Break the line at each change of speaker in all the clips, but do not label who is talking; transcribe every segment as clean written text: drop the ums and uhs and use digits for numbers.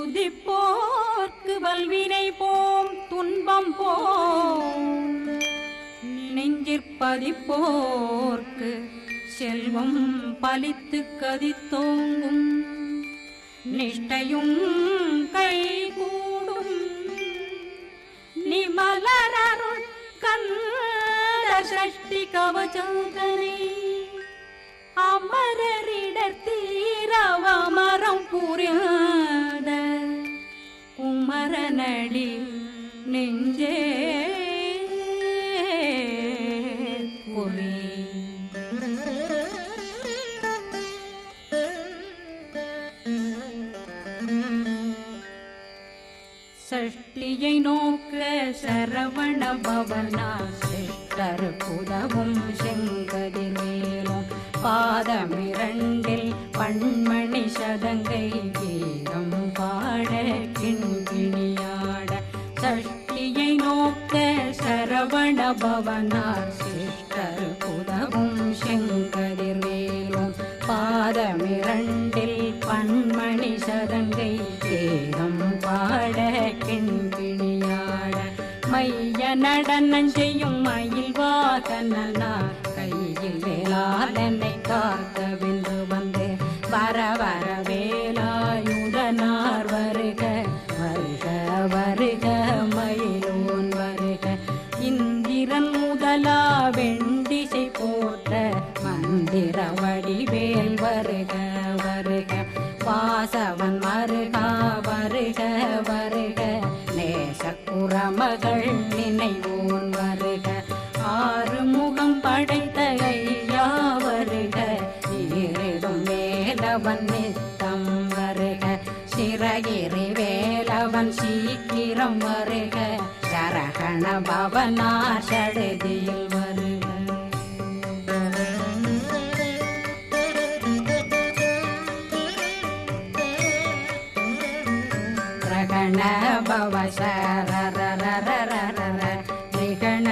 துதிப்போர்க்கு வல்வினை போம் துன்பம் போம் நெஞ்சிற்பதிப்போர்க்கு செல்வம் பலித்து கதித்தோங்கும் நிஷ்டையும் கைகூடும் நிமலரருள் கந்த சஷ்டி கவசந்தனை அமரரிடத்தீரவமரம் புரியாத குமரனடி நெஞ்சே புரி சஷ்டியை நோக்க சரவண பவனா சிஷ்டர் புதவும் செங்கதிர்வேலும் பாதமிரண்டில் பண்மணி சதங்கை கீதம் பாட கிண்கிணியாட சஷ்டியை நோக்க சரவண பவனார் சிஷ்டர் புதவும் செங்கதிர்வேலும் பாதமிரண்டில் பண்மணி சதங்கை கீதம் பாட கிண்கிணியாட மைய நடனம் செய்யும் மயில் வாகனார் கையில் வேளாளனை காக்கவென்று வந்து வர வர வேலாயுதனார் வருக வருக வருக மயிலோன் வருக இந்திரன் முதலா வெண்டிசை போற்ற மந்திர வடிவேல் வருக வருக வாசவன் வருகா வருக வருக நேசக்குறமகள் நினைவோன் வருக ஆறு முகம் படைத்த ஐயா வருக ஈரிடும் வேலவன் நித்தம் வருக சிறகிரி வேலவன் சீக்கிரம் வருக சரகண பவனார் சடுதியில் வருக ரகண பவசரரரரரர ரிகண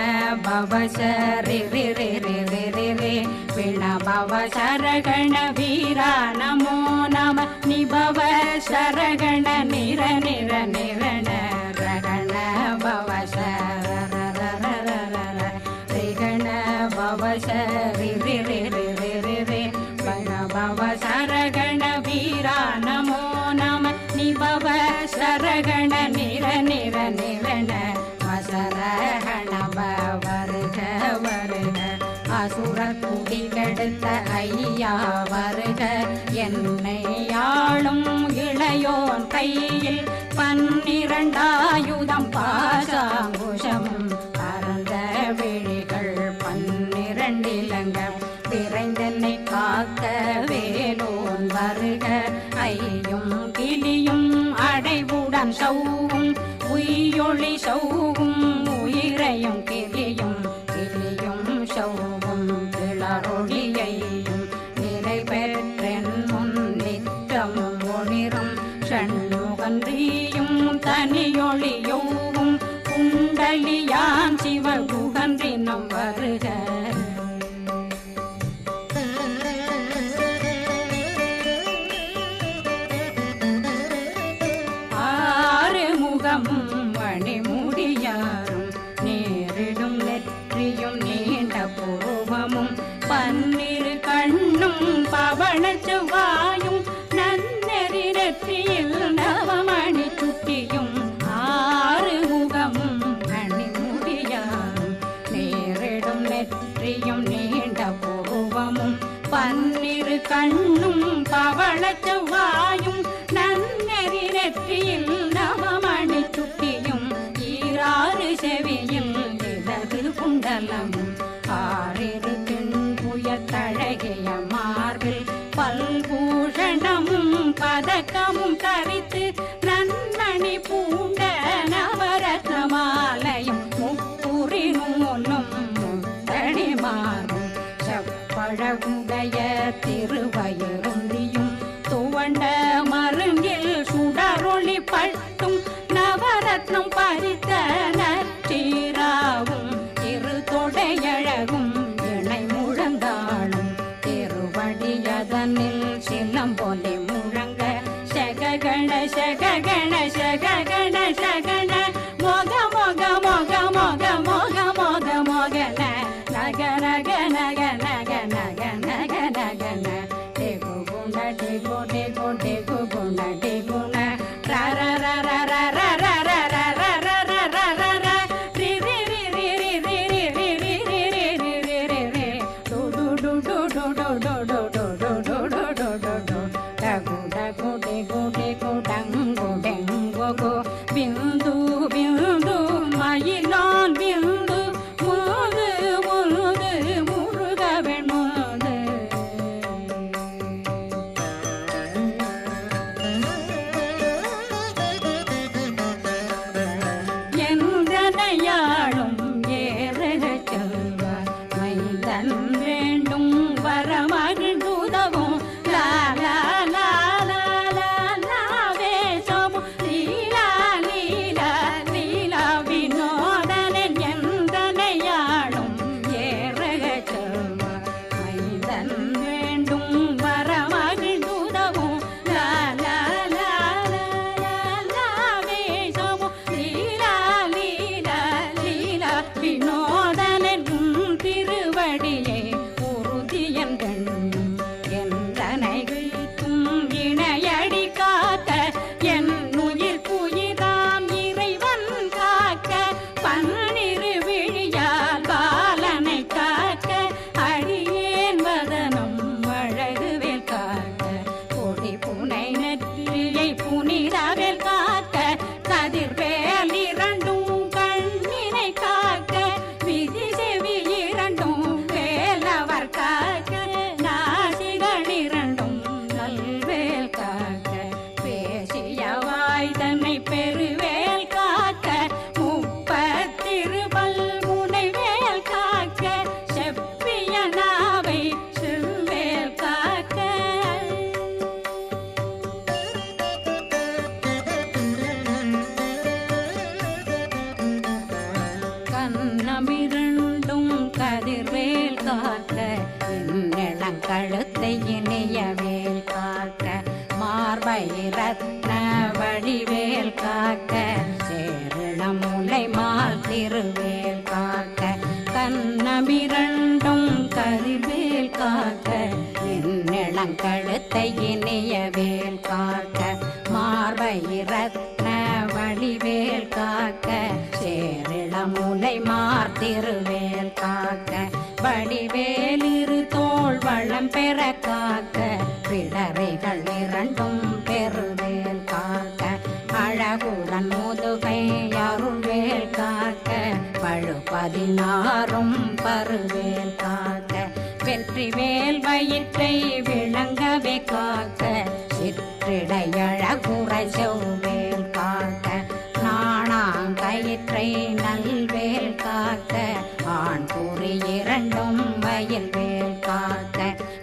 பவசரி ரி ரி ரி ரி ரி ரி விண பவசரகண வீரா நமோ நம நிபவ சரகண நிர நிர நிரண ரகண பவசரரரரரர ரிகண பவசரி ரி ரி ரி ரி ரி ரி விண பவசரகண வீரா நமோ நம நிபவ சரகண நிர நிர நிரண வசரகண வருக வருக அசுர குடி கெடுத்த ஐயா வருக என்னை ஆளும் இளையோன் கையில் 12 பாசாங்குஷம் பரந்த விழிகள் 12 இலங்கம் விரைந்தென்னை காக்க வேலோன் வருக ஐயும் கிளியும் அடைவுடன் சௌவும் உயிரொளி சௌவும் உயிரையும் கிளியும் கிளியும் சௌவும் கிளரொளியையும் நிலை பெற்றென் முன் நித்தமும் ஒளிரும் ஷண்முகன்றியும் தனியொளியோவும் குண்டலியான் சிவகுகன்றினம் வருக மணிமுடியாரும் நேரிடும் நெற்றியும் நீண்ட பூர்வமும் 12 கண்ணும் பவள செவ்வாயும் நன்னெறி நெற்றியில் நவமணி சுட்டியும் 6 முகமும் மணிமுடியாரும் நேரிடும் நெற்றியும் நீண்ட பூர்வமும் 12 கண்ணும் பவள செவ்வாயும் நன்னெறி நெற்றியில் நவமணி சுட்டியும் 6 செவியில் இடது குண்டலமும் 6 தின்புயத்தழகிய மார்பில் பல்பூஷணமும் பதக்கமும் தரித்து நன்னணி பூண்ட நவரத்ன மாலையும் முப்புரி நூலும் முத்தணி மாறும் செப்பழகுடைய திருவயருந்தியும் துவண்ட மருங்கில் சுடரொளி பட்டும் நவரத்னம் பறித்த நற்றீராவும் இரு தொடையழகும் இணை முழந்தாளும் திருவடியதனில் சிலம்பொலி முழங்க சககண சககண பிந்து பிந்து மயிலான் பிந்து முது முது முருகவன் முது என்றனையாளும் ஏறக செல்வார் மைந்தன் வேண்டும் வரமகிழ்ந்துதவும் லா லா லா லா லா லா வேஷமும் லீலா லீலா லீலா வினோதனன் என்றனையாளும் ஏறக செல்வார் மைந்தன் வேண்டும் வரமகிழ்ந்துதவும் லா லா லா லா லா லா வேஷமும் லீலா லீலா லீலா வினோதனன் திருவடியை உறுதியன் கண்ணும் என்றனை வைத்தும் இணையடி காக்க என் உயிர் குயிராம் இறைவன் காக்க பன்னிரு விழியால் பாலனை காக்க அடியேன் வதனம் அழகுவேல் காக்க கொடி புனை நெற்றியை புனிதவேல் காக்க கதிர்வேல் இரண்டும் கண்ணினை காக்க விதி செவி இரண்டும் வேலவர் காக்க நாசிகள் இரண்டும் நல்வேல் காக்க பேசிய வாய் தன்னை பெருவேல் காக்க முப்பத்திருபல் முனைவேல் காக்க செப்பிய நாவை செவ்வேல் காக்க கண்ணமிரண்டும் கதிர்வேல் காக்க இளங்கழுத்தை இணையவேல் காக்க மார்பை ரத்ன வடிவேல் காக்க சேரணமுலை மால் திருவேல் காக்க கண்ணமிரண்டும் கதிர்வேல் காக்க இளங்கழுத்தை இணையவேல் காக்க மார்பை ரத்ன வடிவேல் காக்க சேரிளமுலை மார் திருவேல் காக்க வடிவேல் இரு தோள் வளம் பெற காக்க பிடரைகள் இரண்டும் பெருவேல் காக்க அழகுடன் முதுகை அருள்வேல் காக்க பழு 16 பருவேல் காக்க வெற்றிவேல் வயிற்றை விளங்கவே காக்க சிற்றிடையழகுரை செவ்வேல் காக்க நாணாங்கயிற்றை நல்வேல் காக்க ஆண் குறி இரண்டும் வயல்வேல் காக்க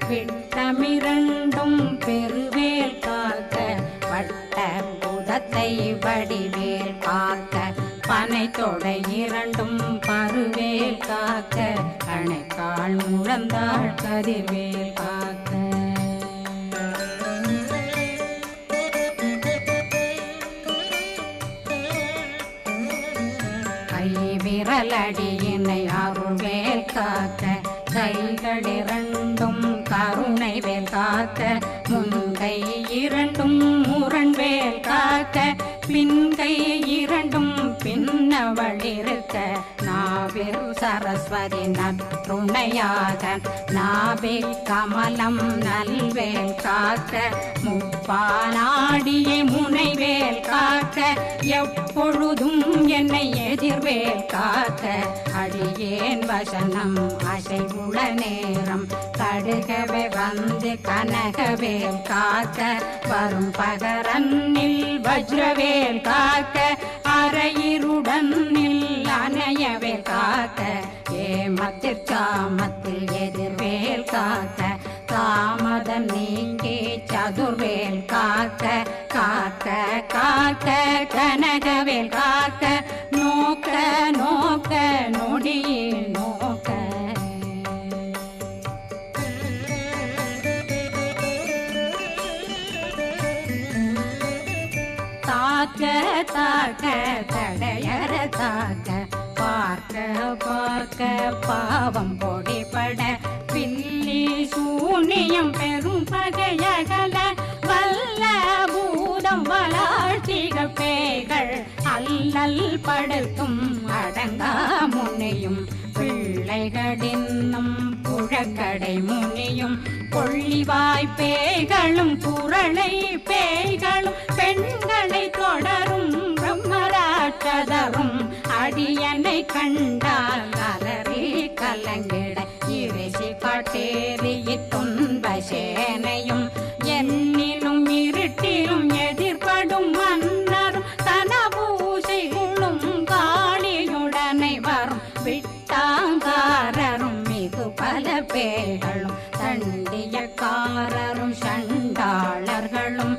விட்டமிரண்டும் பெருவேல் காக்க வட்ட புதத்தை வடிவேல் காக்க பனை தொடை இரண்டும் பருவேல் காக்க கணைக்கால் முழந்தாள் கதிர்வேல் காக்க விரலடியினை அருள்வேல் காக்க கைகள் இரண்டும் கருணை வேல் காக்க முன்கை இரண்டும் முரண்வேல் காக்க பின்கை இரண்டும் பின்னவளிருக்க நாவில் சரஸ்வதி நற்றுணையாக நாவே கமலம் நல்வேல் காக்க முப்பானாடியை முனைவேல் காக்க எப்பொழுதும் என்னை எதிர்வேல் காக்க அடியேன் வசனம் அசைவுள நேரம் கடுகவே வந்து கனகவேல் காக்க வரும் பகரன்னில் வஜ்ரவேல் காக்க அரையிருடன் அணையவேல் காக்க ஏமத்திற் சாமத்தில் எதிர்வேல் காக்க தாமதம் நீங்கி சதுர்வேல் காக்க காக்க காக்க கனகவேல் காக்க நோக்க நோக்க நொடியில் நோக்க தாக்க தாக்க தடையற தாக்க பார்க்க பார்க்க பாவம் பொடிபட பில்லி சூனியம் பெரும் பகையகல வல்ல பூதம் வளாழ்த்திகள் பேய்கள் அல்லல் படுத்தும் அடங்கா முனையும் பிள்ளைகளின்னும் புழ கடை முனியும் கொள்ளிவாய் பேய்களும் குரளை பேய்களும் பெண்களை தொடரும் பிரம்மராட்சதரும் அடியனை கண்டால் அலறி கலங்கிட இரிசி காட்டேறிய துன்ப சேனையும் என்னிலும் இருட்டிலும் எதிர்படும் மன்னரும் தனபூசைகளும் காளியுடனை வரும் விட்டாங்காரரும் மிகு பல பேர்களும் தண்டியக்காரரும் சண்டாளர்களும்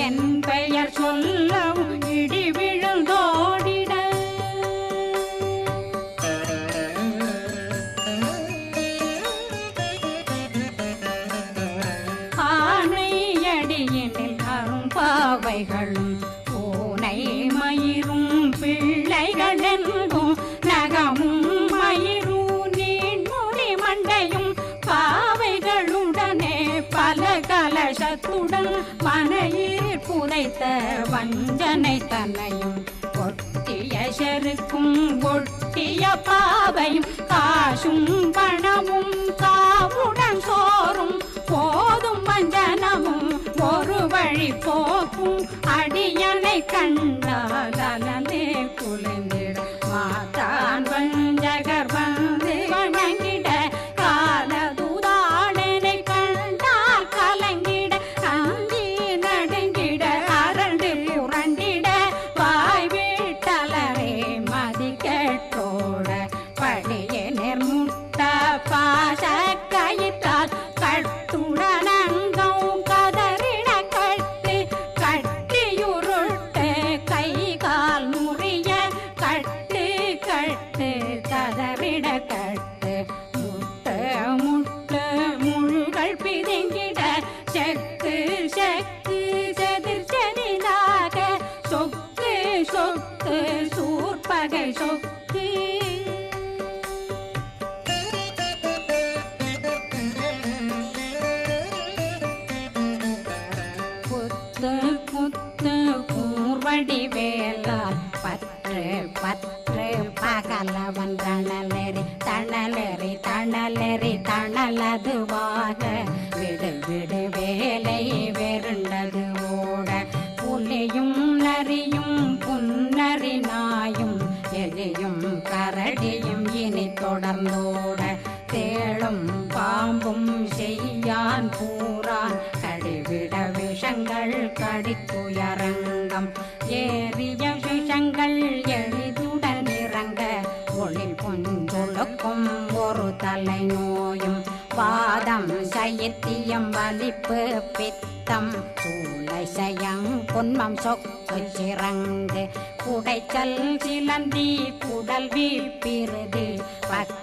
என் பெயர் சொல்லவும் இடி விழுந்தோடிட ஆனையடியினில் அரும்பாவைகளும் பூனை மயிரும் பிள்ளைகளென்றும் நகமும் மயிரும் நீண்முடி மண்டையும் பாவைகளுடனே பல கலசத்துடன் மனையில் புதைத்த வஞ்சனை தன்னையும் ஒட்டிய செருக்கும் ஒட்டிய பாவையும் காசும் பணமும் காவுடன் சோறும் போதும் வஞ்சனமும் ஒரு வழி போக்கும் அடியனை கண்டால் அலந்தே குளிந்திட மாதான் வஞ்சகர் வந்து வணங்கிட காலதுதாடனை கண்டால் கலங்கிட அஞ்சி நடுங்கிட அரண்டு புரண்டிட வாய் வீட்டலரே மதி கேட்டோட படியே நெர்முட்ட பாச கயிற்றால் கட்டுடனங்கம் கதறிட கட்டு கட்டியுருட்டு கை கால் முறிய கட்டு கட்டு கதறிட கட்டு முட்டு முட்டு முள்கள் பிதுங்கிட செக்கு செக்கு செதிர் செதிலாக சொக்கு சொக்கு சூர்பகை சொக்கு குத்து குத்து கூர்வடி வேலால் பற்று பற்று பகலவன் தணலெறி தணலெறி தணலெறி தணலதுவாக விடு விடு வேலை வெருண்டது ஓட புலியும் நரியும் புன்னரி நாயும் எலியும் கரடியும் இனி தொடர்ந்தோட தேளும் பாம்பும் செய்யான் பூரான் கடிவிட விஷங்கள் கடித்துயரங்கம் ஏறிய விஷங்கள் எளிதுடன் இறங்க ஒளில் பொஞ்சொழுக்கும் ஒரு தலை நோயும் வாதம் சைத்தியம் வலிப்பு பித்தம் சூளை சயம் பொன்மம் சொக்கு சிறங்கு குடைச்சல் சிலந்தி குடல் வீழ்பிருதி பக்க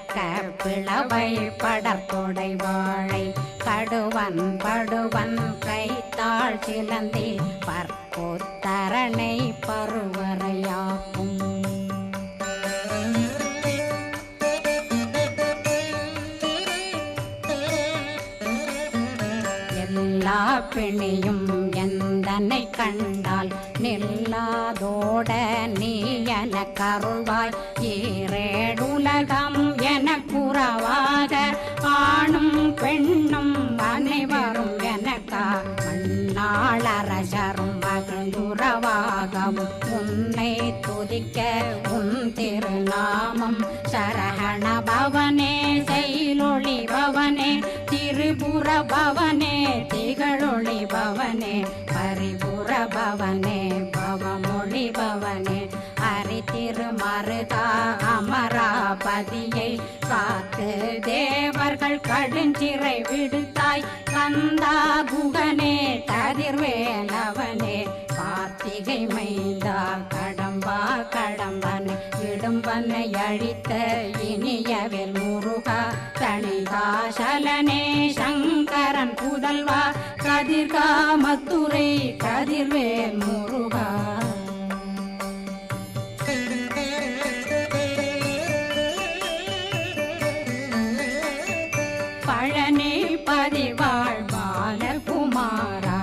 பிளவை படற்கொடை வாழை கடுவன் படுவன் கைத்தாள் சிலந்தி பற்போத்தரணை பருவரையாக்கும் எல்லா பிணியும் எந்தனை கண்டால் நில்லாதோட நீ என கருள்வாய் ஈரேடுலகம் என குறவாக ஆணும் பெண்ணும் அனைவரும் எனக்கா மண்ணாளரசரும் மகிழ்ந்துறவாகவும் உன்னை துதிக்க உன் திருநாமம் சரகண பவனே செயலொளி பவனே திரிபுர பவனே திகழொளி பவனே பரிபுர பவனே பவமொழி பவனே ஹரி திருமருகா அமராபதியை காத்து தேவர்கள் கடுஞ்சிறை விடுத்தாய் கந்தா குகனே கதிர்வேலவனே கார்த்திகை மைந்தா கடம்பா கடம்பன் இடும்பனை அழித்த இனியவில் முருகா தணிகாசலனே சங்கரன் புதல்வா கதிர்காமத்துரை கதிர்வேல் முருகா பழனி பதிவாழ் பாலகுமாரா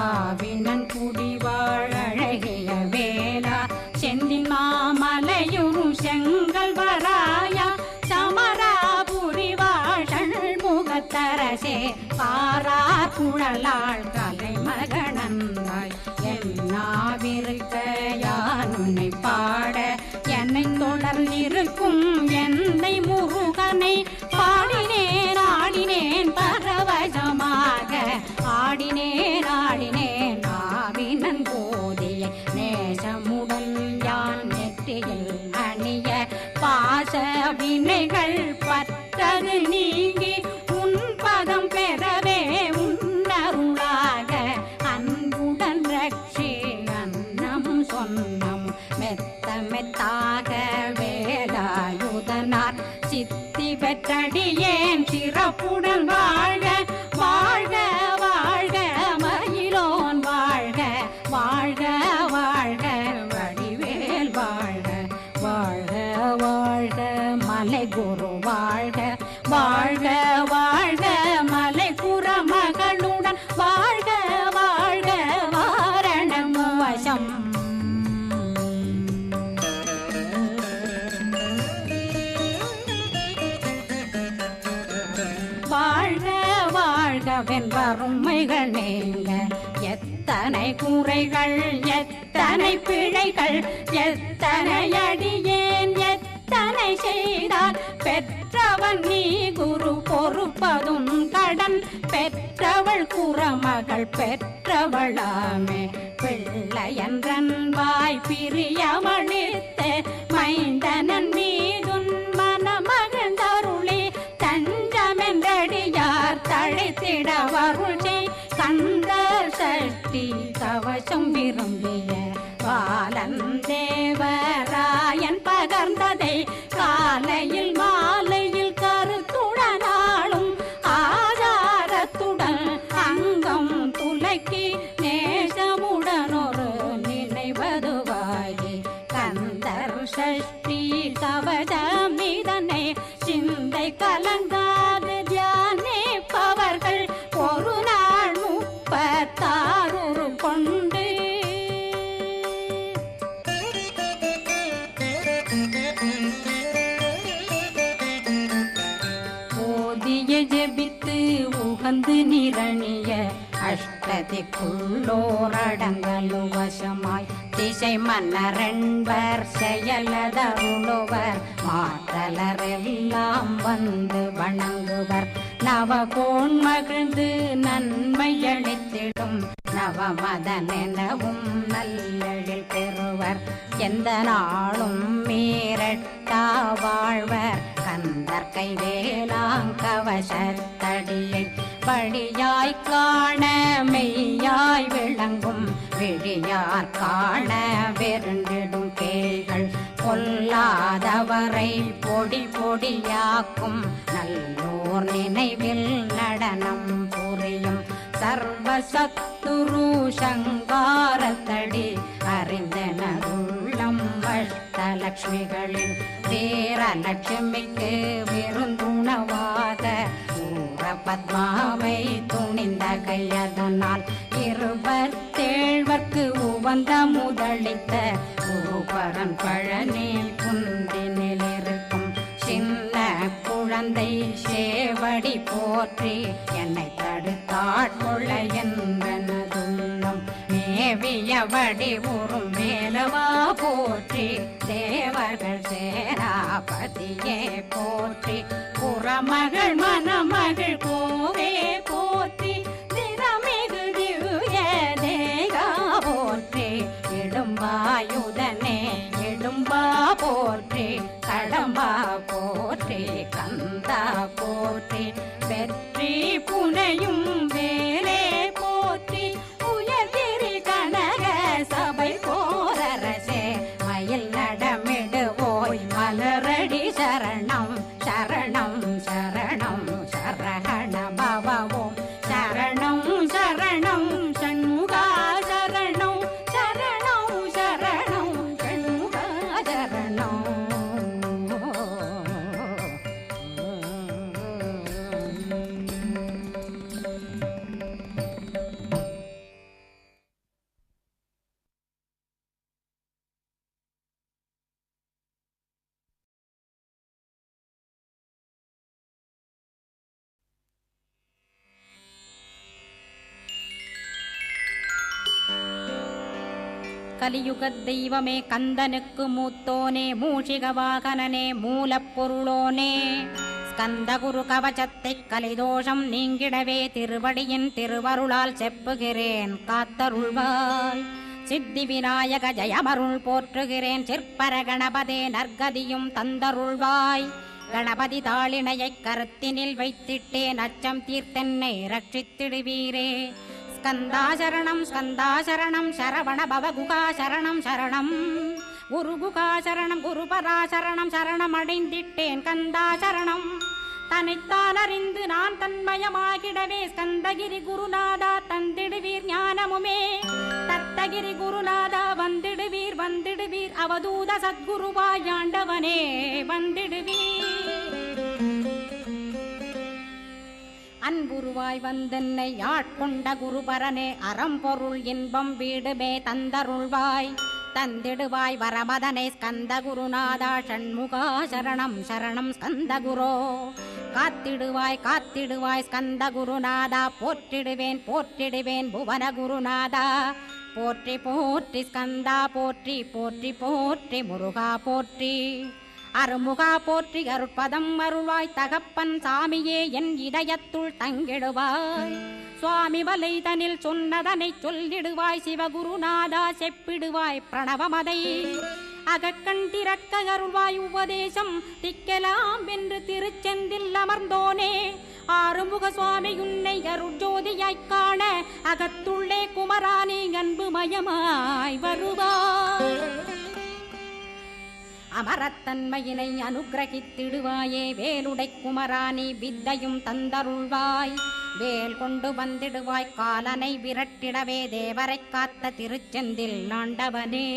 ஆவினன் குடிவாழ் அழகிய வேலா செந்தின் மாமலையும் செங்கல் வராயா சமராபுரி வாழல் முக பாரா குழலாள் கலைமகனந்தாய் என்னாவிருக்க யான் உன்னை பாட என்னை தொடர்ந்திருக்கும் என்னை முருகனை பாடினேன் ஆடினேன் பரவசமாக ஆடினேன் ஆடினேன் ஆவினன் போதிய நேசமுடன் யான் நெற்றியில் அணிய பாச வினைகள் பற்றது நீங்கி உன் பதம் பெறவே உன்னருளாக அன்புடன் ரட்சி அன்னம் சொன்னம் மெத்த மெத்தாக வேலாயுதனார் சித்தி பெற்றடியேன் சிறப்புடன் வாழ்க வாழ்க வாழ்க மயிலோன் வாழ்க வாழ்க வாழ்க வடிவேல் வாழ்க வாழ்க வாழ்க மலை குரு வாழ்க வாழ்க வாழ்க மலை குறமகளுடன் வாழ்க வாழ்க வாரணம் வசம் வாழ்க வாழ்க வெண்பருமைகள் நீங்க எத்தனை குறைகள் எத்தனை பிழைகள் எத்தனை அடியேன் எத்தனை செய்தால் பெற்றவன் நீ குரு பொறுப்பதும் கடன் பெற்றவள் குறமகள் பெற்றவளாமே பிள்ளையன்றன் வாய் பிரியமளித்த மைந்தனன் மீதுன் மனமகந்தருளி தஞ்சமென்றடியார் தழைத்திட வருளை கந்த சஷ்டி கவசம் விரும்பிய பாலன் தேவராயன் பகர்ந்ததை காலையில் மாலையில் கருத்துடனாலும் ஆதாரத்துடன் அங்கம் துலக்கி நேசமுடனொரு நினைவதுவாகி கந்தர் சஷ்டி கவசமிதனை சிந்தை கலங்காது தியானிப்பவர்கள் ஒரு நாள் 36 கொண்டு ஓதிய ஜெபித்து உகந்து நிரணிய அஷ்டதிக்குள்ளோரடங்கலும் வசமாய் திசை மன்னரென்பர் செயலதருளுவர் மாற்றலரெல்லாம் வந்து வணங்குவர் நவகோன் மகிழ்ந்து நன்மையளித்திடும் நவமதனெனவும் நல்லெழில் பெறுவர் எந்த நாளும் மீறட்டா வாழ்வர் கந்தர் கைவேலாங்கவசத்தடியை படியாய் காண மெய்யாய் விளங்கும் விழியார் காண வெருண்டிடும் கேள்கள் பொல்லாதவரை பொடி பொடியாக்கும் நல்லோர் நினைவில் நடனம் புரியும் சர்வசத்துரு சங்காரத்தடி அறிந்தனருள்ளம் அஷ்டலட்சுமிகளின் வீரலட்சுமிக்கு விருந்துணவாத பத்மாவை துணிந்த கையதனால் 27 உவந்த முதலித்த குருபரன் பழனி குந்தினில் இருக்கும் சின்ன குழந்தை சேவடி போற்றி என்னை தடுத்தாட்கொள்ள என்பனதுள்ளம் மேவிய வடிவுறும் மேலவா போற்றி தேவர்கள் சேனாபதியே போற்றி புறமகள் மணமகள் கோவே போற்றி திறமிகு திவ்ய தேகா போற்றி இடும்பாயுதனே இடும்பா போற்றி கடம்பா போற்றி கந்தா போற்றி வெற்றி புனையும் வேலே போற்றி உயர்திரி கனக சபை போரரசே மயில் நடமிடுவோய் மலரடி சரணம் சரணம் சரணம் சரஹண பவ கலியுகத் தெய்வமே கந்தனுக்கு மூத்தோனே மூஷிக வாகனனே மூலப்பொருளோனே ஸ்கந்தகுரு கவசத்தை கலிதோஷம் நீங்கிடவே திருவடியின் திருவருளால் செப்புகிறேன் காத்தருள்வாய். சித்தி விநாயக ஜெயமருள் போற்றுகிறேன் சிற்பர கணபதே நற்கதியும் தந்தருள்வாய். கணபதி தாளினையை கருத்தினில் வைத்திட்டேன் அச்சம் தீர்த்தென்னை ரட்சித்திடுவீரே. ஸ்கந்தாசரணம் ஸ்கந்தாசரணம் சரவண பவகுகா சரணம் சரணம் குருகுகா சரணம் குருபராசரணம் சரணம் அடைந்திட்டேன் கந்தாசரணம். தன்னைத்தான் அறிந்து நான் தன்மயமாகிடவே ஸ்கந்தகிரி குருநாதா தந்திடுவீர் ஞானமுமே. தத்தகிரி குருநாதா வந்திடுவீர் வந்திடுவீர் அவதூத சத்குருவாய் ஆண்டவனே வந்திடுவீர். அன்புருவாய் வந்தென்னை ஆட்கொண்ட குருபரனே அறம்பொருள் இன்பம் வீடுமே தந்தருள்வாய். தந்திடுவாய் வரமதனை ஸ்கந்த குருநாதா ஷண்முகா சரணம் சரணம் ஸ்கந்த குரோ. காத்திடுவாய் காத்திடுவாய் ஸ்கந்த குருநாதா போற்றிடுவேன் போற்றிடுவேன் புவன குருநாதா. போற்றி போற்றி ஸ்கந்தா போற்றி போற்றி போற்றி முருகா போற்றி. அருமுகா போற்றி அருட்பதம் அருள்வாய் தகப்பன் சாமியே என் இதயத்துள் தங்கிடுவாய். சுவாமி வலைதனில் சொன்னதனை சொல்லிடுவாய் சிவகுருநாதா செப்பிடுவாய் பிரணவமதை. அகக்கண் திறக்க அருள்வாய் உபதேசம் திக்கலாம் என்று திருச்செந்தில் அமர்ந்தோனே. ஆறுமுக சுவாமி உன்னை அருட்ஜோதியாய்க் காண அகத்துள்ளே குமரானி அன்பு மயமாய் வருவாய். அமரத்தன்மையினை அனுகிரகித்திடுவாயே வேலுடை குமராணி வித்தையும் தந்தருள்வாய். வேல் கொண்டு வந்திடுவாய் காலனை விரட்டிடவே தேவரை காத்த திருச்செந்தில் ஆண்டவனே.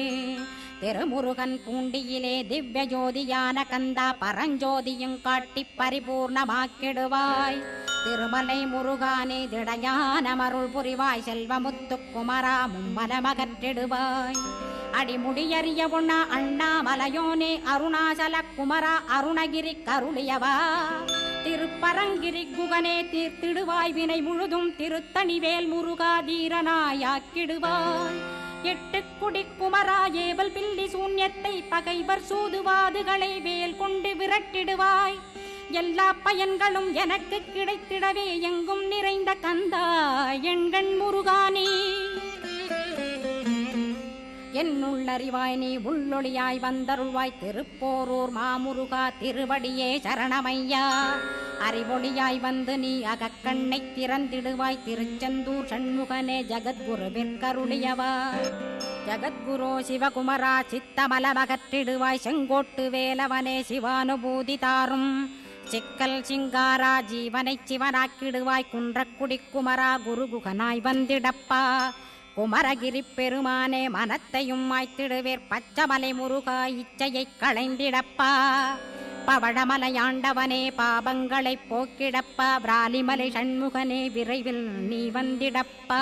திருமுருகன் பூண்டியிலே திவ்ய ஜோதியான கந்தா பரஞ்சோதியும் காட்டி பரிபூர்ணமாக்கிடுவாய். திருமலை முருகானே திடையான மருள் புரிவாய் செல்வமுத்து குமரா மும்மலமகற்றிடுவாய். அடிமுடியறிய உண்ணா அண்ணாமலையோனே அருணாசல குமரா அருணகிரி கருளியவா. திருப்பரங்கிரி குகனே தீர்த்திடுவாய் வினை முழுதும் திருத்தணிவேல் முருகா தீரனாயாக்கிடுவாய். எட்டுக்குடி குமரா ஏவல் பில்லி சூன்யத்தை பகைவர் சூதுவாதுகளை வேல் கொண்டு விரட்டிடுவாய். எல்லா பயன்களும் எனக்கு கிடைத்திடவே எங்கும் நிறைந்த கந்தா எண்கண் முருகானே. என்னுள்ளறிவாய் நீ உள்ளொளியாய் வந்தருள்வாய் திருப்போரூர் மாமுருகா திருவடியே சரணமையா. அறிவொளியாய் வந்து நீ அகக்கண்ணை திறந்திடுவாய் திருச்செந்தூர் சண்முகனே ஜகத்குருவிற்கருளியவா. ஜகத்குரோ சிவகுமரா சித்தமலமகற்றிடுவாய் செங்கோட்டு வேலவனே சிவானுபூதி தாரும். சிக்கல் சிங்காரா ஜீவனை சிவனாக்கிடுவாய் குன்றக்குடி குமரா குருகுகனாய் வந்திடப்பா. குமரகிரி பெருமானே மனத்தையும் மாய்த்திடுவேர் பச்சமலை முருகா இச்சையை களைந்திடப்பா. பவழமலையாண்டவனே பாபங்களை போக்கிடப்பா. பிராலிமலை சண்முகனே விரைவில் நீ வந்திடப்பா.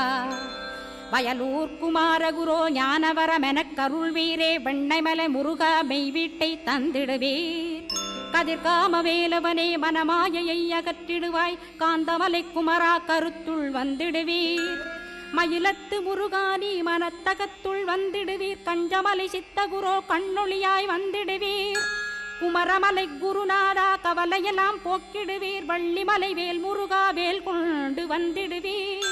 வயலூர் குமாரகுரோ ஞானவரமெனக்கருள்வீரே வெண்ணைமலை முருகா மெய் வீட்டை தந்திடுவீர். கதிர்காம வேலவனே மனமாயையை அகற்றிடுவாய் காந்தமலை குமரா கருத்துள் வந்திடுவீர். மயிலத்து முருகானி மனத்தகத்துள் வந்திடுவீர். கஞ்சமலை சித்தகுரோ கண்ணொளியாய் வந்திடுவீர். குமரமலை குருநாதா கவலையெல்லாம் போக்கிடுவீர். வள்ளிமலை வேல் முருகா வேல் கொண்டு வந்திடுவீர்.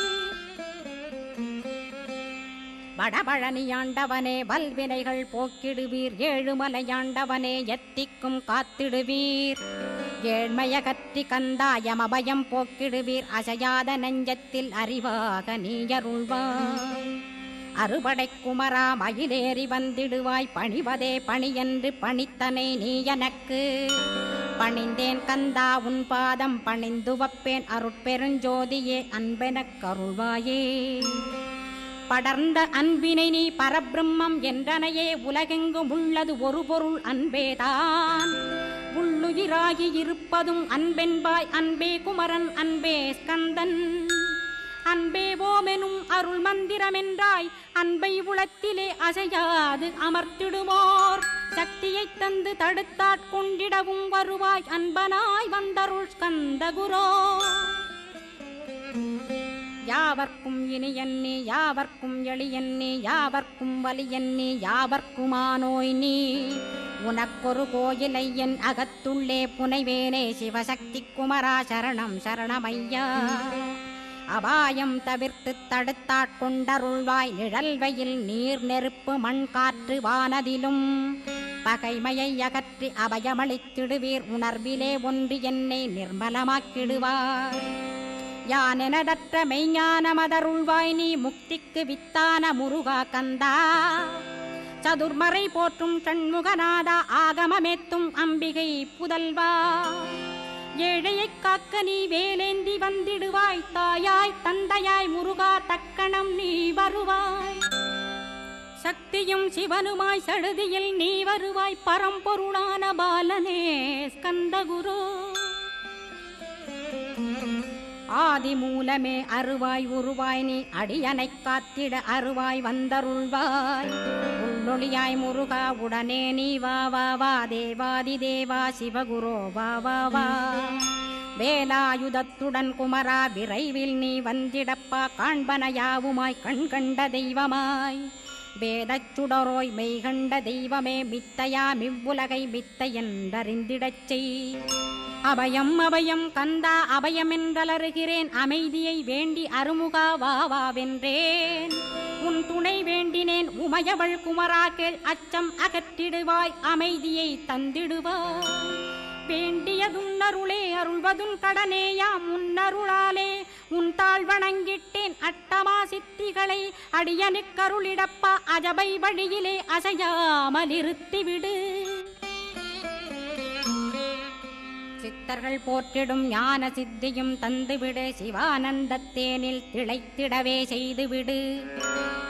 வடபழனியாண்டவனே வல்வினைகள் போக்கிடுவீர். ஏழுமலையாண்டவனே எத்திக்கும் காத்திடுவீர். ஏழ்மையகற்றி கந்தாயமபயம் போக்கிடுவீர். அசையாத நெஞ்சத்தில் அறிவாக நீயருள்வாய். அறுபடை குமரா மயிலேறி வந்திடுவாய். பணிவதே பணியென்று பணித்தனை நீ எனக்கு. பணிந்தேன் கந்தா உன் பாதம் பணிந்து வப்பேன் அருட்பெருஞ்சோதியே அன்பெனக் கருள்வாயே. படர்ந்த அன்பினை நீ பரபிரம்மம் என்றனையே உலகெங்கும் உள்ளது ஒரு பொருள் அன்பேதான். உள்ளுயிராகி இருப்பதும் அன்பென்பாய் அன்பே குமரன் அன்பே ஸ்கந்தன். அன்பே ஓமெனும் அருள் மந்திரமென்றாய் அன்பை உளத்திலே அசையாது அமர்த்திடுமோர். சக்தியை தந்து தடுத்தாட்கொண்டிடவும் வருவாய் அன்பனாய் வந்தருள் ஸ்கந்த குரோ. யாவர்க்கும் இனியன்னி யாவர்க்கும் எளியன்னி யாவர்க்கும் வலியன்னி யாவர்க்குமானோய் நீ உனக்கொரு கோயிலை என் அகத்துள்ளே புனைவேனே சிவசக்தி குமரா சரணம் சரணமையா அபாயம் தவிர்த்து தடுத்தாட்கொண்டருள்வாய் நிழல்வையில் நீர் நெருப்பு மண் காற்று வானதிலும் பகைமையை அகற்றி அபயமளித்திடுவீர் உணர்விலே ஒன்று என்னை நிர்மலமாக்கிடுவார் யானெனதற்ற மெய்ஞானமதருள்வாய் நீ முக்திக்கு வித்தான முருகா கந்தா சதுர்மறை போற்றும் சண்முகநாதா ஆகமமேத்தும் அம்பிகை புதல்வா ஏழையை காக்க நீ வேலேந்தி வந்திடுவாய் தாயாய் தந்தையாய் முருகா தக்கணம் நீ வருவாய் சக்தியும் சிவனுமாய் சடுதியில் நீ வருவாய் பரம்பொருளான பாலனே ஸ்கந்தகுரு ஆதி மூலமே அருவாய் உருவாய் நீ அடியனை காத்திட அருவாய் வந்தருள்வாய் உள்ளொளியாய் முருகா உடனே நீ வா வா வா தேவாதி தேவா சிவகுரோ வா வா வா வேலாயுதத்துடன் குமரா விரைவில் நீ வந்திடப்பா காண்பன யாவுமாய் கண் கண்ட தெய்வமாய் வேதச் சுடரோய் மெய்கண்ட தெய்வமே மித்தையா மிவ்வுலகை மித்தை என்றறிந்திடச் செய் அபயம் அபயம் கந்தா அபயமென்றலறுகிறேன் அமைதியை வேண்டி அருமுகா வா வா வென்றேன் உன் துணை வேண்டினேன் உமையவள் குமரா கேள் அச்சம் அகற்றிடுவாய் அமைதியை தந்திடுவாய் வேண்டியதுன்னருளே அருள்வதுன் கடனேயா முன்னருளாலே உன் தாழ் வணங்கிட்டேன் அட்டமா சித்திகளை அடியனுக்கருளிடப்பா அஜபை வழியிலே அசையாமலிருத்திவிடு சித்தர்கள் போற்றிடும் ஞான சித்தியும் தந்துவிடு சிவானந்தத்தேனில் திளைத்திடவே செய்துவிடு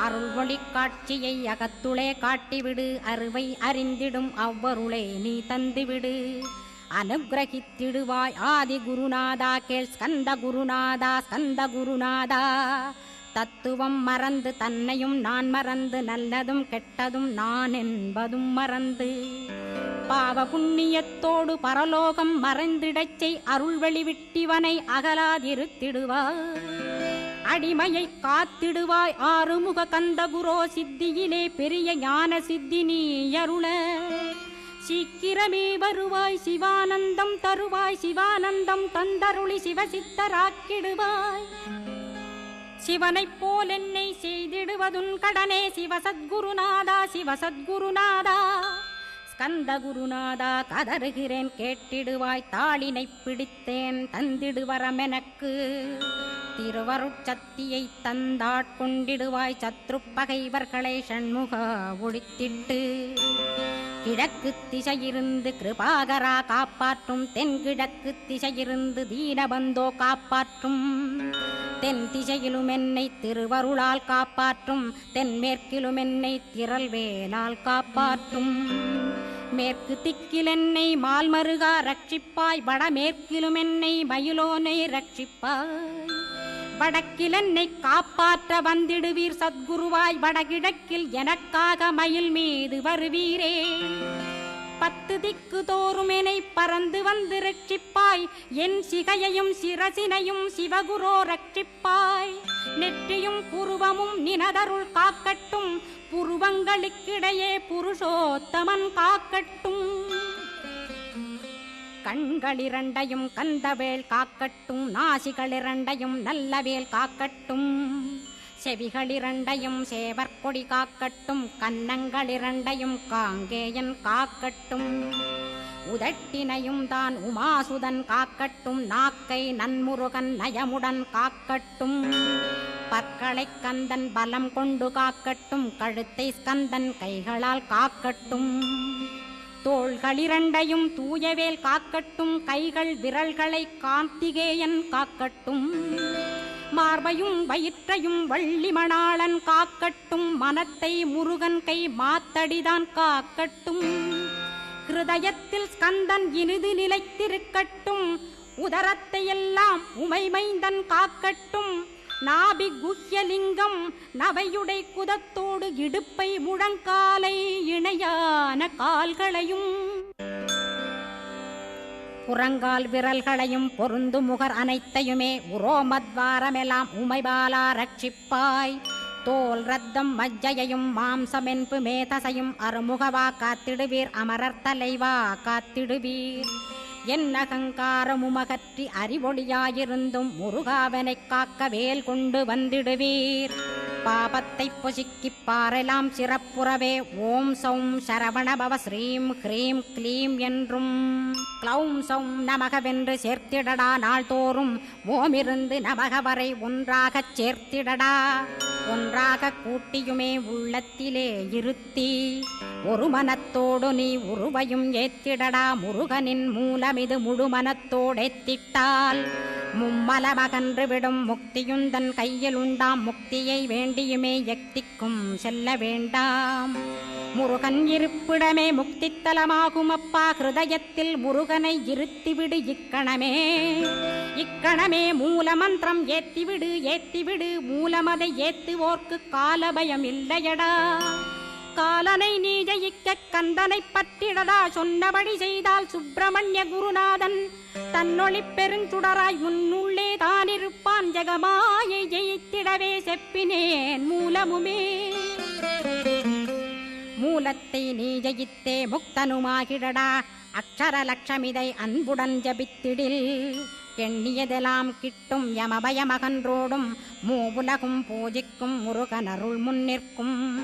அருள் ஒளி காட்சியை அகத்துளே காட்டிவிடு அருவை அறிந்திடும் அவ்வருளே நீ தந்துவிடு அனுகிரகித்திடுவாய் ஆதி குருநாதா கேள் ஸ்கந்த குருநாதா ஸ்கந்த குருநாதா தத்துவம் மறந்து தன்னையும் நான் மறந்து நல்லதும் கெட்டதும் நான் என்பதும் மறந்து பாவ புண்ணியத்தோடு பரலோகம் மறைந்திடச்சை அருள் வெளிவிட்டிவனை அகலாதிருத்திடுவாய் அடிமையை காத்திடுவாய் ஆறுமுக கந்தகுரோ சித்தியிலே பெரிய ஞான சித்தி நீ அருள சீக்கிரமே வருவாய் சிவானந்தம் தருவாய் சிவானந்தம் தந்தருளி சிவசித்தராக்கிடுவாய் சிவனைப் போல் என்னை செய்திடுவதுன் கடனே சிவசத்குருநாதா சிவசத்குருநாதா ஸ்கந்த குருநாதா கதறுகிறேன் கேட்டிடுவாய் தாளினை பிடித்தேன் தந்திடுவரமெனக்கு திருவருட்சத்தியை தந்தாட்கொண்டிடுவாய் சத்ரு பகைவர்களை ஷண்முகா ஒழித்திட்டு கிழக்கு திசையிருந்து கிருபாகரா காப்பாற்றும் தென்கிழக்கு திசையிருந்து தீனபந்தோ காப்பாற்றும் தென் திசையிலும் என்னை திருவருளால் காப்பாற்றும் தென்மேற்கிலும் என்னை திரள்வேலால் காப்பாற்றும் மேற்கு திக்கில் என்னை மால்மருகா ரட்சிப்பாய் வடமேற்கிலும் என்னை மயிலோனை ரட்சிப்பாய் வடக்கில் என்னை காப்பாற்ற வந்திடுவீர் சத்குருவாய் வடகிழக்கில் எனக்காக மயில் மீது வருவீரே 10 திக்கு தோறும் என்னை பறந்து வந்து ரட்சிப்பாய் என் சிகையையும் சிரசினையும் சிவகுரோ ரட்சிப்பாய் நெற்றியும் புருவமும் நினதருள் காக்கட்டும் புருவங்களுக்கிடையே புருஷோத்தமன் காக்கட்டும் கண்களிரண்டையும் கந்தவேல் காக்கட்டும் நாசிகளிரண்டையும் நல்லவேல் காக்கட்டும் செவிகளிரண்டையும் சேவற்கொடி காக்கட்டும் கன்னங்களிரண்டையும் காங்கேயன் காக்கட்டும் உதட்டினையும் தான் உமாசுதன் காக்கட்டும் நாக்கை நன்முருகன் நயமுடன் காக்கட்டும் பற்களை கந்தன் பலம் கொண்டு காக்கட்டும் கழுத்தை ஸ்கந்தன் கைகளால் காக்கட்டும் தோள்களிரண்டையும் தூயவேல் காக்கட்டும் கைகள் விரல்களை கார்த்திகேயன் காக்கட்டும் மார்பையும் வயிற்றையும் வள்ளி மணாளன் காக்கட்டும் மனத்தை முருகன் கை மாத்தடிதான் காக்கட்டும் ஹிருதயத்தில் ஸ்கந்தன் இனிது நிலைத்திருக்கட்டும் உதரத்தை எல்லாம் உமைமைந்தன் காக்கட்டும் நாபி குஹ்யலிங்கம் நவையுடை குதத்தோடு இடுப்பை முழங்காலை இணையான கால்களையும் புறங்கால் விரல்களையும் பொருந்து முகர் அனைத்தையுமே உரோமத்வாரமெல்லாம் உமைபாலா ரட்சிப்பாய். தோல் ரத்தம் மஜ்ஜையையும் மாம்சமென்பு மேதசையும் அருமுகவா காத்திடுவீர், அமரர் தலைவா காத்திடுவீர். என் அகங்காரமுமகற்றி அறிவொளியாயிருந்தும் முருகாவனைக் காக்க வேல் கொண்டு வந்திடுவீர். பாபத்தை பொசுக்கிப் பாரெலாம் சிறப்புறவே ஓம் சௌம் சரவணபவ ஸ்ரீம் ஹ்ரீம் க்ளீம் என்றும் க்ளௌம் சௌம் நமகவென்று சேர்த்திடடா. நாள்தோறும் ஓமிருந்து நமக வரை ஒன்றாகச் சேர்த்திடடா. ஒன்றாக கூட்டியுமே உள்ளத்திலே இருத்தி ஒரு மனத்தோடு நீ உருவையும் ஏத்திடடா. முருகனின் மூலமிது முழு மனத்தோடேத்திட்டால் மும்மலமகன்று விடும் முக்தியுந்தன் கையில் உண்டாம். முக்தியை வேண்டியுமே எக்திக்கும் செல்ல வேண்டாம். முருகன் இருப்பிடமே முக்தித்தலமாகும் அப்பா. ஹிருதயத்தில் முருகனை இருத்திவிடு இக்கணமே. இக்கணமே மூலமந்திரம் ஏத்திவிடு ஏத்திவிடு. மூலமதை ஏத்துவோர்க்கு காலபயம் இல்லையடா. காலனை நீ ஜெயிக்க கந்தனை பற்றிடடா. சொன்னபடி செய்தால் சுப்பிரமணிய குருநாதன் தன்னொளி பெருஞ்சுடராய் உன்னுள்ளே தானிருப்பான். ஜெகமாயை ஜெயித்திடவே செப்பினேன் மூலமுமே. மூலத்தை நீ ஜெயித்தே முக்தனுமாகிடடா. அக்ஷர லட்சமிதை அன்புடன் ஜபித்திடில் எண்ணியதெல்லாம் கிட்டும். யமபயமகன்றோடும் மூவுலகும் பூஜிக்கும் முருகன் அருள் முன்னிற்கும்.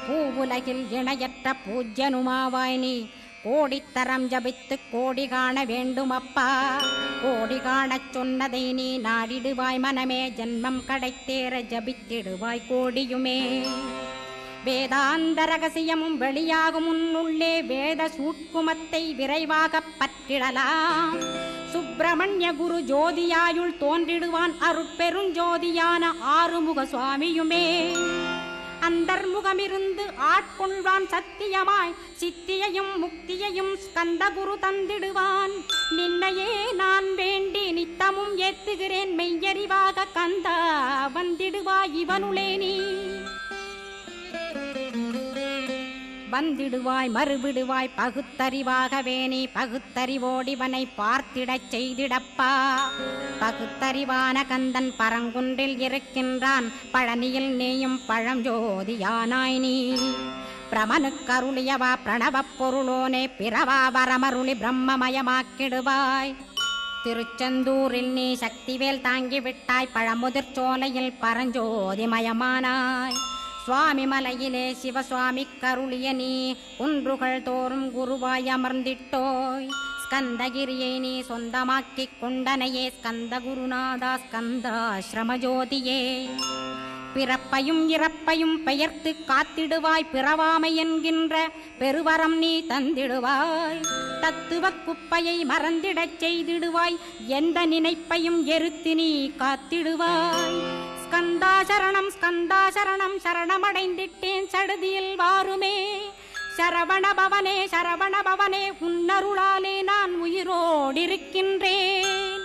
பூவுலகில் இணையற்ற பூஜ்யனுமாவாய் நீ. கோடித்தரம் ஜபித்து கோடி காண வேண்டுமப்பா. கோடி காணச் சொன்னதை நீ நாடிடுவாய் மனமே. ஜென்மம் கடைத்தேற ஜபித்திடுவாய் கோடியுமே. வேதாந்த ரகசியமும் வெளியாகும் உன்னுள்ளே. வேத சூட்குமத்தை விரைவாகப் பற்றிடலாம். சுப்பிரமணிய குரு ஜோதியாயுள் தோன்றிடுவான் அருட்பெருஞ்சோதியான ஆறுமுக சுவாமியுமே. அந்தர்முகமிருந்து ஆட்கொள்வான் சத்தியமாய். சித்தியையும் முக்தியையும் ஸ்கந்த குரு தந்திடுவான். நின்னையே நான் வேண்டி நித்தமும் ஏத்துகிறேன் மெய்யறிவாக. கந்தா வந்திடுவாய் இவனுளே நீ. வந்திடுவாய் மறுவிடுவாய் பகுத்தறிவாகவே நீ. பகுத்தறிவோடிவனை பார்த்திடச் செய்திடப்பா. பகுத்தறிவான கந்தன் பரங்குன்றில் இருக்கின்றான். பழனியில் நீயும் பழஞ்சோதியானாய் நீ. பிரமனுக்கருளியவா பிரணவப் பொருளோனே. பிறவா வரமருளி பிரம்மமயமாக்கிடுவாய். திருச்செந்தூரில் நீ சக்திவேல் தாங்கிவிட்டாய். பழமுதிர் சோலையில் பரஞ்சோதிமயமானாய். சுவாமி மலையிலே சிவசுவாமி கருளிய நீ. குன்றுகள் தோறும் குருவாய் அமர்ந்திட்டோய். ஸ்கந்தகிரியை நீ சொந்தமாக்கிக் கொண்டனையே. ஸ்கந்த குருநாதா ஸ்கந்தாஸ்ரமஜோதியே. பிறப்பையும் இறப்பையும் பெயர்த்து காத்திடுவாய். பிறவாமை என்கின்ற பெருவரம் நீ தந்திடுவாய். தத்துவ குப்பையை மறந்திடச் செய்திடுவாய். எந்த நினைப்பையும் எரித்து நீ காத்திடுவாய். ஸ்கந்தா சரணம் ஸ்கந்தா சரணம் சரணமடைந்திட்டேன் சடுதியில் வாருமே. சரவண பவனே சரவண பவனே உன்னருளாலே நான் உயிரோடிருக்கின்றேன்.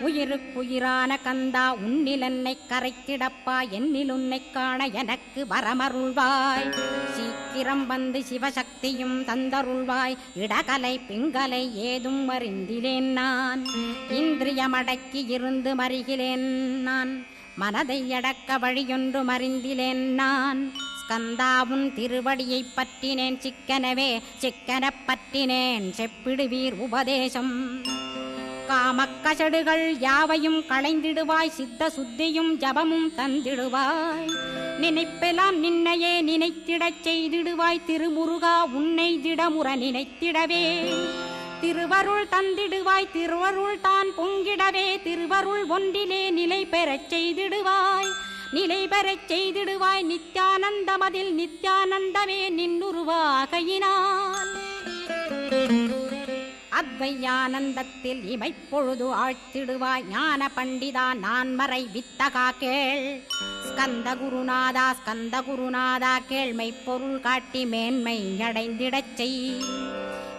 உயிருக்குயிரான கந்தா உன்னில் என்னை கரைத்திடப்பா. என்னில் உன்னை காண எனக்கு வரமருள்வாய். சீக்கிரம் வந்து சிவசக்தியும் தந்தருள்வாய். இடகலை பிங்கலை ஏதும் அறிந்திலேன் நான். இந்திரியமடக்கி இருந்து மறிகிலேன் நான். மனதை அடக்க வழியொன்று மறிந்திலேன் நான். ஸ்கந்தாவும் திருவடியை பற்றினேன் சிக்கனவே. சிக்கனப் பற்றினேன் செப்பிடுவீர் உபதேசம். காமக்கசடுகள் யாவையும் களைந்திடுவாய். சித்த சுத்தியும் ஜபமும் தந்திடுவாய். நினைப்பெல்லாம் நின்னையே நினைத்திடச் செய்திடுவாய். திருமுருகா உன்னை திடமுற நினைத்திடவே திருவருள் தந்திடுவாய். திருவருள் தான் பொங்கிடவே திருவருள் ஒன்றிலே நிலை பெறச் செய்திடுவாய். நிலை பெறச் செய்திடுவாய். நித்யானந்தமதில் நித்யானந்தமே நின்னுருவாகையினால். அத்வையானந்தத்தில் இமைப்பொழுது ஆழ்த்திடுவாய். ஞான பண்டிதா நான் மறை வித்தகா கேள். ஸ்கந்த குருநாதா ஸ்கந்த குருநாதா கேள்மை பொருள் காட்டி மேன்மை அடைந்திடச் செய்.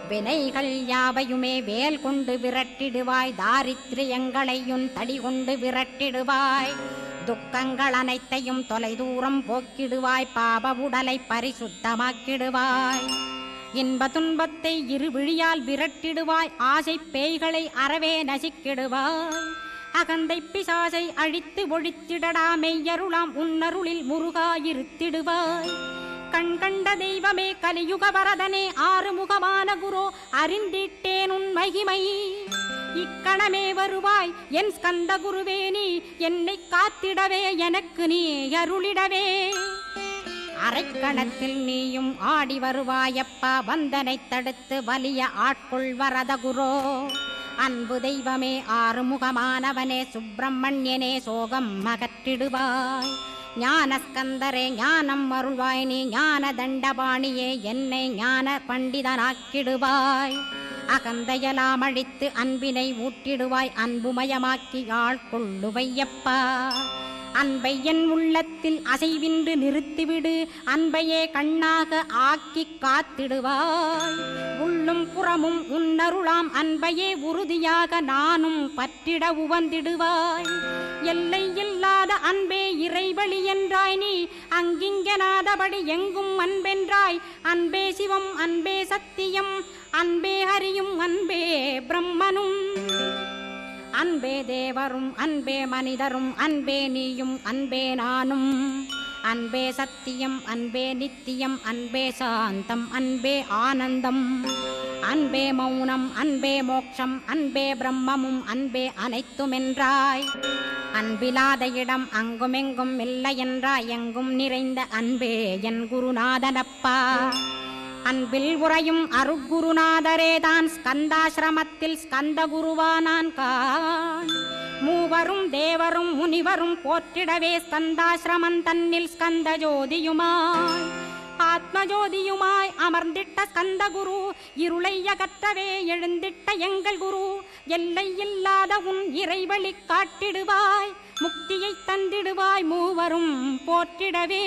வினைகள் யாவையுமே வேல் கொண்டு விரட்டிடுவாய். தாரித்ரியங்களையும் தடி கொண்டு விரட்டிடுவாய். துக்கங்கள் அனைத்தையும் தொலை தூரம் போக்கிடுவாய். பாப உடலை பரிசுத்தமாக்கிடுவாய். இன்ப துன்பத்தை இரு விழியால் விரட்டிடுவாய், ஆசை பேய்களை அறவே நசிக்கிடுவாய். அகந்தை பிசாசை அழித்து ஒழித்திடடா, மெய்யருளாம் உன்னருளில் முருகா இருத்திடுவாய். கண் கண்ட தெய்வமே கலியுக வரதனே, ஆறுமுகமான குரு அறிந்திட்டேன் உன் மகிமை. இக்கணமே வருவாய் என் ஸ்கந்த குருவே, நீ என்னை காத்திடவே எனக்கு நீ அருளிடவே. அரைக்கணத்தில் நீயும் ஆடி வருவாயப்பா, வந்தனை தடுத்து வலிய ஆட்கொள் வரத குரோ. அன்பு தெய்வமே ஆறுமுகமானவனே, சுப்பிரமணியனே சோகம் அகற்றிடுவாய். ஞானஸ்கந்தரே ஞானம் அருள்வாய், நீ ஞான தண்டபாணியே என்னை ஞான பண்டிதனாக்கிடுவாய். அகந்தையலாம் அழித்து அன்பினை ஊட்டிடுவாய், அன்புமயமாக்கி ஆள்கொள்ளுவையப்பா. அன்பை என் உள்ளத்தில் அசைவின்று நிறுத்திவிடு, அன்பையே கண்ணாக ஆக்கி காத்திடுவாய். உள்ளும் புறமும் உன்னருளாம் அன்பையே உறுதியாக நானும் பற்றிட உவந்திடுவாய். எல்லை இல்லாத அன்பே இறைவழி என்றாய் நீ, அங்கிங்கனாதபடி எங்கும் அன்பென்றாய். அன்பே சிவம் அன்பே சத்தியம் அன்பே ஹரியும் அன்பே பிரம்மனும். அன்பே தேவரும் அன்பே மனிதரும் அன்பே நீயும் அன்பே நானும். அன்பே சத்தியம் அன்பே நித்தியம் அன்பே சாந்தம் அன்பே ஆனந்தம். அன்பே மௌனம் அன்பே மோட்சம் அன்பே பிரம்மமும் அன்பே அனைத்துமென்றாய். அன்பிலாத இடம் அங்குமெங்கும் இல்லை என்றாய், எங்கும் நிறைந்த அன்பே என் குருநாதனப்பா. அன்பில் உறையும் அருட்குருநாதரே தான் ஸ்கந்தாசிரமத்தில் ஸ்கந்த குருவானான் கான். மூவரும் தேவரும் முனிவரும் போற்றிடவே ஸ்கந்தாசிரமம் தன்னில் ஸ்கந்த ஜோதியுமாய் ஆத்மஜோதியுமாய் அமர்ந்திட்ட ஸ்கந்த குரு. இருளை அகற்றவே எழுந்திட்ட எங்கள் குரு. எல்லை இல்லாத உன் இறைவழி காட்டிடுவாய், முக்தியை தந்திடுவாய் மூவரும் போற்றிடவே.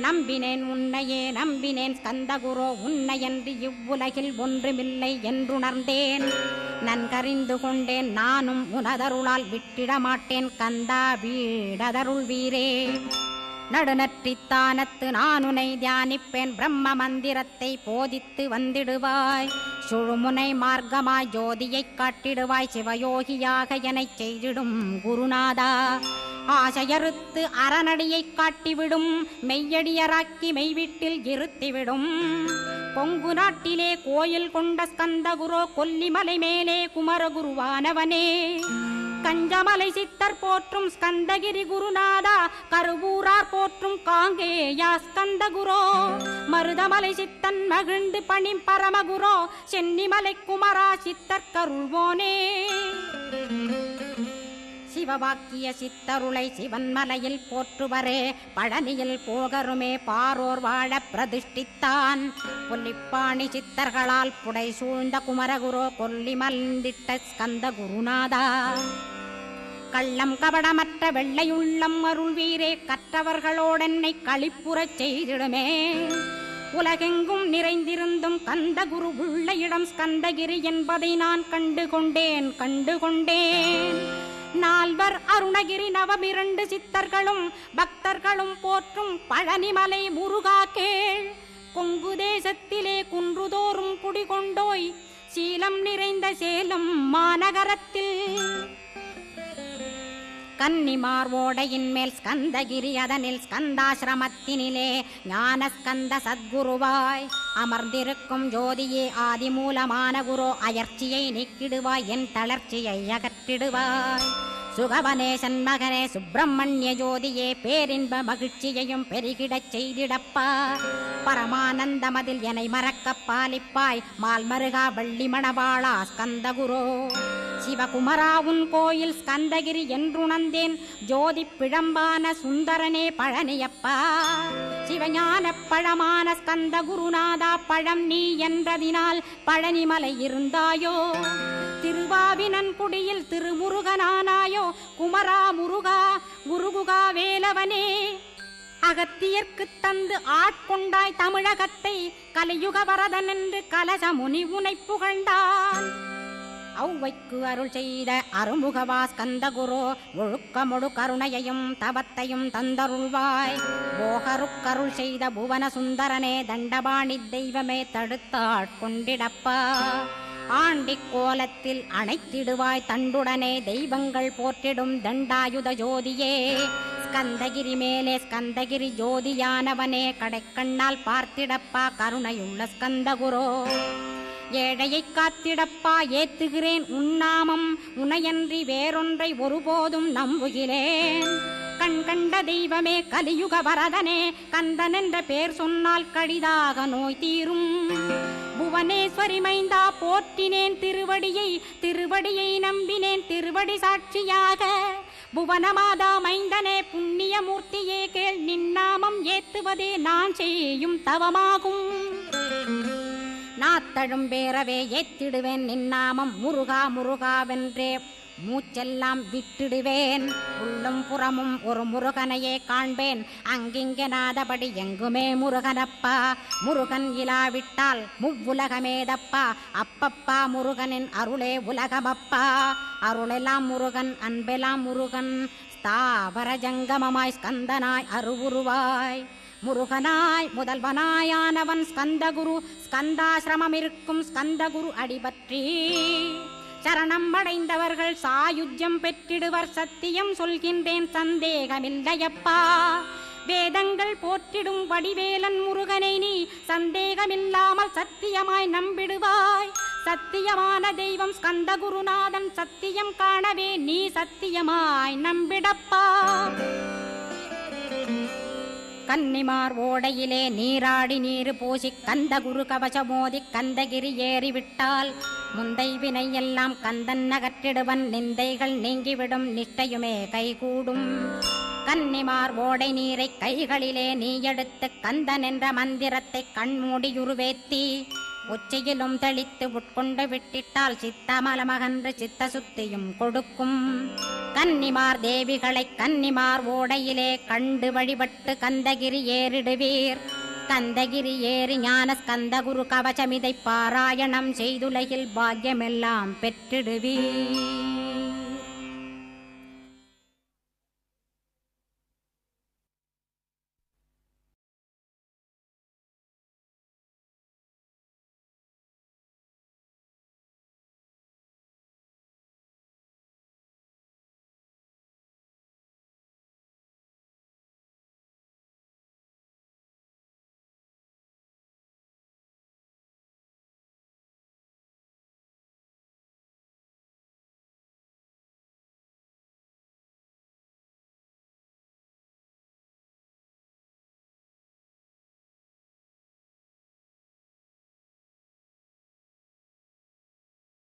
நம்பினேன் உன்னையே நம்பினேன் ஸ்கந்தகுரோ, உன்னையன்றி இவ்வுலகில் ஒன்றுமில்லை என்றுணர்ந்தேன். நன்கறிந்து கொண்டேன் நானும் உனதருளால் விட்டிட மாட்டேன் கந்தா வீடதருள் வீரே. நடுநற்றித்தானத்து நான் உனை தியானிப்பேன், பிரம்ம மந்திரத்தை போதித்து வந்திடுவாய். சுழுமுனை மார்க்கமாய் ஜோதியை காட்டிடுவாய், சிவயோகியாக எனச் செய்திடும் குருநாதா. ஆசையறுத்து அறநடியை காட்டிவிடும், மெய்யடியராக்கி மெய்வீட்டில் இருத்திவிடும். கொங்கு நாட்டிலே கோயில் கொண்ட ஸ்கந்தகுரோ, கொல்லிமலை மேலே குமரகுருவானவனே. கஞ்சமலை சித்தர் போற்றும் ஸ்கந்தகிரி குருநாதா, கருவூரார் போற்றும் காங்கேயா ஸ்கந்தகுரோ. மருதமலை சித்தன் மகிழ்ந்து பணி பரமகுரோ, சென்னிமலை குமரா சித்தர் கருள்வோனே. சிவவாக்கிய சித்தருளை சிவன்மலையில் போற்றுவரே, பழனியில் போகருமே பாரோர் வாழ பிரதிஷ்டித்தான். கொல்லிப்பாணி சித்தர்களால் புடை சூழ்ந்த குமரகுரோ, கொல்லி மல்ந்திட்ட ஸ்கந்த குருநாதா. கள்ளம் கபடமற்ற வெள்ளையுள்ளம் அருள் வீரே, கற்றவர்களோடென்னை களிப்புறச் செய்திடுமே. உலகெங்கும் நிறைந்திருந்தும் கந்த குரு உள்ள இடம் ஸ்கந்தகிரி என்பதை நான் கண்டுகொண்டேன். நால்வர் அருணகிரி நவமிரண்டு சித்தர்களும் பக்தர்களும் போற்றும் பழனிமலை முருகா கேள். கொங்கு தேசத்திலே குன்றுதோறும் குடிகொண்டோய், சீலம் நிறைந்த சேலம் மாநகரத்தில். கன்னிமார் ஓடையின் மேல் ஸ்கந்தகிரி, அதனில் ஸ்கந்தாசிரமத்தினிலே ஞான ஸ்கந்த சத்குருவாய் அமர்ந்திருக்கும் ஜோதியே ஆதிமூலமான குரு. அயற்சியை நீக்கிடுவாய், என் தளர்ச்சியை அகற்றிடுவாய். சுகவனேசன் மகனே சுப்பிரமணிய ஜோதியே, பேரின்ப மகிழ்ச்சியையும் பெருகிடச் செய்திடப்பா. பரமானந்தமதில் என்னை மறக்க பாலிப்பாய், மால்மருகா வள்ளி மணவாளா ஸ்கந்தகுரோ. சிவகுமரா உன் கோயில் ஸ்கந்தகிரி என்றுணர்ந்தேன், ஜோதி பிழம்பான சுந்தரனே பழனியப்பா. சிவஞான பழமான ஸ்கந்த குருநாதா, பழம் நீ என்றதினால் பழனிமலை இருந்தாயோ. திருவாவினன்குடியில் திருமுருகனானாயோ, குமரா முருகா குருகுகா வேலவனே. அகத்தியர்க்கு தந்து ஆட்கொண்டாய் தமிழகத்தை, கலியுக வரதன் என்று கலசமுனி உனை புகழ்ந்தான். ஔவைக்கு அருள் செய்த அருமுகவா ஸ்கந்தகுரு ஒழுக்கமொடு கருணையையும் தவத்தையும் தந்தருள்வாய். போகருக்கருள் செய்த புவன சுந்தரனே தண்டபாணி தெய்வமே தடுத்தாட்கொண்டிடப்பா. ஆண்டிக் கோலத்தில் அணைத்திடுவாய் தண்டுடனே தெய்வங்கள் போற்றிடும் தண்டாயுத ஜோதியே. ஸ்கந்தகிரி மேலே ஸ்கந்தகிரி ஜோதியானவனே கடைக்கண்ணால் பார்த்திடப்பா கருணையுள்ள ஸ்கந்தகுரோ. ஏழையை காத்திடப்பா ஏத்துகிறேன் உன்னாமம் உனையன்றி வேறொன்றை ஒருபோதும் நம்புகிறேன். கண் கண்ட தெய்வமே கலியுக வரதனே கந்தன் என்ற பேர் சொன்னால் கடிதாக நோய் தீரும். புவனேஸ்வரி மைந்தா போற்றினேன் திருவடியை நம்பினேன் திருவடி சாட்சியாக. புவனமாதா மைந்தனே புண்ணியமூர்த்தியே கேள் நின்னாமம் ஏத்துவதே நான் செய்யும் தவமாகும். நாத்தழும் பேரவே ஏத்திடுவேன் நின்னாமம் முருகா முருகாவென்றே மூச்செல்லாம் விட்டிடுவேன். உள்ளும் புறமும் ஒரு முருகனையே காண்பேன் அங்கிங்கெனாதபடி எங்குமே முருகனப்பா. முருகன் இலாவிட்டால் முவ்வுலகமேதப்பா. அப்பப்பா முருகனின் அருளே உலகமப்பா. அருளெல்லாம் முருகன் அன்பெல்லாம் முருகன் ஸ்தாவர ஜங்கமமாய் ஸ்கந்தனாய் அருவுருவாய். முருகனாய் முதல்வனாயானவன் ஸ்கந்தகுரு. ஸ்கந்தாசிரமம் இருக்கும் ஸ்கந்தகுரு அடிபற்றி சரணம் அடைந்தவர்கள் சாயுஜ்யம் பெற்றிடுவர். சத்தியம் சொல்கின்றேன் சந்தேகமில்லையப்பா. வேதங்கள் போற்றிடும் வடிவேலன் முருகனை நீ சந்தேகமில்லாமல் சத்தியமாய் நம்பிடுவாய். சத்தியமான தெய்வம் ஸ்கந்தகுருநாதன் சத்தியம் காணவே நீ சத்தியமாய் நம்பிடப்பா. கன்னிமார் ஓடையிலே நீராடி நீரு பூசி கந்தகுரு கவசமோதி கந்தகிரி ஏறிவிட்டால் முந்தை வினை எல்லாம் கந்தன் நகற்றிடுவன். நிந்தைகள் நீங்கிவிடும் நிஷ்டையுமே கைகூடும். கன்னிமார் ஓடை நீரை கைகளிலே நீ எடுத்து கந்தன் என்ற மந்திரத்தை கண்மூடியுருவேத்தி உச்சியிலும் தெளித்து உட்கொண்டு விட்டிட்டால் சித்தமலமகன்று சித்த சுத்தியும் கொடுக்கும். கன்னிமார் தேவிகளை கன்னிமார் ஓடையிலே கண்டு வழிபட்டு கந்தகிரி ஏறிடுவீர். கந்தகிரி ஏறி ஞான ஸ்கந்தகுரு கவசமிதை பாராயணம் செய்துலகில் பாக்கியமெல்லாம் பெற்றிடுவீர்.